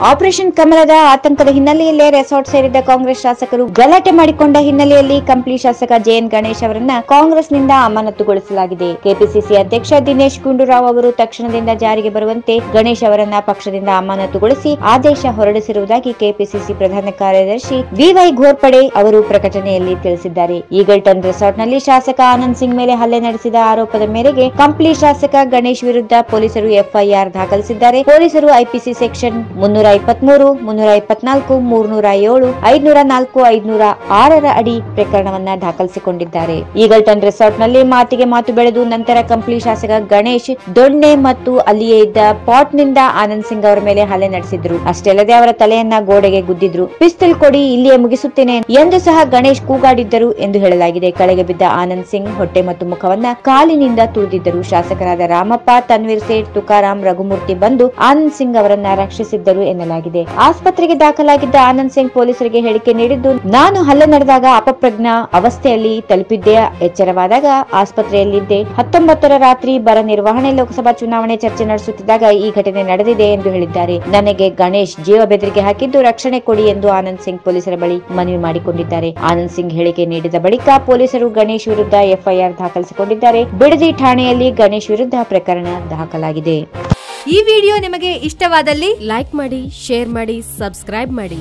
Operation ಕಮಲದ ಆತಂಕದ ಹಿನ್ನೆಲೆಯಲ್ಲೇ resort ಸೇರಿದ್ದ ಕಾಂಗ್ರೆಸ್ ಶಾಸಕರು ಗಲಾಟೆ ಮಾಡಿಕೊಂಡ ಹಿನ್ನೆಲೆಯಲ್ಲಿ ಕಂಪ್ಲಿ ಶಾಸಕ ಜೆಎನ್ ಗಣೇಶ್ ಅವರನ್ನ ಕಾಂಗ್ರೆಸ್ನಿಂದ ಅಮಾನತುಗೊಳಿಸಲಾಗಿದೆ. ಕೆಪಿಸಿಸಿ ಅಧ್ಯಕ್ಷ ದಿನೇಶ್ ಗುಂಡೂರಾವ್ ಅವರು ತಕ್ಷಣದಿಂದ ಜಾರಿಗೆ ಬರುವಂತೆ ಗಣೇಶ್ ಅವರನ್ನ ಪಕ್ಷದಿಂದ ಅಮಾನತುಗೊಳಿಸಿ ಆದೇಶ ಹೊರಡಿಸಿರುವುದಾಗಿ ಕೆಪಿಸಿಸಿ ಪ್ರಧಾನ ಕಾರ್ಯದರ್ಶಿ ವಿವೈ ಘೋರ್ಪಡೆ ಅವರು ಪ್ರಕಟಣೆಯಲ್ಲಿ ತಿಳಿಸಿದ್ದಾರೆ. ಈಗಲ್ಟನ್ ರೆಸಾರ್ಟ್ನಲ್ಲಿ ಶಾಸಕ ಆನಂದ್ ಸಿಂಗ್ ಮೇಲೆ ಹಲ್ಲೆ ನಡೆಸಿದ ಆರೋಪದ ಮೇರೆಗೆ ಕಂಪ್ಲಿ ಶಾಸಕ ಗಣೇಶ್ ವಿರುದ್ಧ ಪೊಲೀಸರು ಎಫ್ಐಆರ್ ದಾಖಲಿಸಿದ್ದಾರೆ. ಪೊಲೀಸರು ಐಪಿಸಿ ಸೆಕ್ಷನ್ 323, 324, 307, 504, 506 ಅಡಿ ಪ್ರಕರಣವನ್ನ ದಾಖಲಿಸಿಕೊಂಡಿದ್ದಾರೆ. ಈಗಲ್ಟನ್ ರೆಸಾರ್ಟ್ನಲ್ಲಿ ಮಾತಿಗೆ ಮಾತು ಬೆಳೆದು ನಂತರ ಕಂಪ್ಲಿ ಶಾಸಕ ಗಣೇಶ್ ದೊಣ್ಣೆ ಮತ್ತು ಅಲ್ಲಿಯೇ ಇದ್ದ ಪಾಟ್ ನಿಂದ ಆನಂದ್ ಸಿಂಗ್ ಅವರ ಮೇಲೆ ಹಲ್ಲೆ ನಡೆಸಿದ್ರು. ಅಷ್ಟೇ ಅಲ್ಲದೆ ಅವರ ತಲೆಯನ್ನ ಗೋಡೆಗೆ ಗುದ್ದಿದ್ರು. ಪಿಸ್ತೂಲ್ ಕೊಡಿ, ಇಲ್ಲಿಯೇ ಮುಗಿಸುತ್ತೇನೆ ಎಂದು ಸಹ ಗಣೇಶ್ ಕೂಗಾಡಿದ್ದರು ಎಂದು ಹೇಳಲಾಗಿದೆ. ಕೆಳಗೆ ಬಿದ್ದ ಆನಂದ್ ಸಿಂಗ್ ಹೊಟ್ಟೆ ಮತ್ತು ಮುಖವನ್ನ ಕಾಲಿನಿಂದ ತುಳಿದಿದ್ದರು. ಶಾಸಕರಾದ ರಾಮಪ್ಪ, ತನ್ವೀರ್ ಸೇಠ್, ತುಕಾರಾಂ, ರಘುಮೂರ್ತಿ ಬಂದು ಆನಂದ್ ಸಿಂಗ್ ಅವರನ್ನ ರಕ್ಷಿಸಿದ್ದರು ಎನ್ನಲಾಗಿದೆ. ಆಸ್ಪತ್ರೆಗೆ ದಾಖಲಾಗಿದ್ದ ಆನಂದ್ ಸಿಂಗ್ ಪೊಲೀಸರಿಗೆ ಹೇಳಿಕೆ ನೀಡಿದ್ದು, ನಾನು ಹಲ್ಲೆ ನಡೆದಾಗ ಅಪಪ್ರಜ್ಞಾ ಅವಸ್ಥೆಯಲ್ಲಿ ತಲುಪಿದ್ದೆ. ಎಚ್ಚರವಾದಾಗ ಆಸ್ಪತ್ರೆಯಲ್ಲಿದ್ದೆ. 19ರ ರಾತ್ರಿ ಬರ ನಿರ್ವಹಣೆ, ಲೋಕಸಭಾ ಚುನಾವಣೆ ಚರ್ಚೆ ನಡೆಸುತ್ತಿದ್ದಾಗ ಈ ಘಟನೆ ನಡೆದಿದೆ ಎಂದು ಹೇಳಿದ್ದಾರೆ. ನನಗೆ ಗಣೇಶ್ ಜೀವ ಬೆದರಿಕೆ ಹಾಕಿದ್ದು ರಕ್ಷಣೆ ಕೊಡಿ ಎಂದು ಆನಂದ್ ಸಿಂಗ್ ಪೊಲೀಸರ ಬಳಿ ಮನವಿ ಮಾಡಿಕೊಂಡಿದ್ದಾರೆ. ಆನಂದ್ ಸಿಂಗ್ ಹೇಳಿಕೆ ನೀಡಿದ ಬಳಿಕ ಪೊಲೀಸರು ಗಣೇಶ್ ವಿರುದ್ಧ ಎಫ್ಐಆರ್ ದಾಖಲಿಸಿಕೊಂಡಿದ್ದಾರೆ. ಬಿಡದಿ ಠಾಣೆಯಲ್ಲಿ ಗಣೇಶ್ ವಿರುದ್ಧ ಪ್ರಕರಣ ದಾಖಲಾಗಿದೆ. ಈ ವಿಡಿಯೋ ನಿಮಗೆ ಇಷ್ಟವಾದಲ್ಲಿ ಲೈಕ್ ಮಾಡಿ, ಶೇರ್ ಮಾಡಿ, ಸಬ್ಸ್ಕ್ರೈಬ್ ಮಾಡಿ.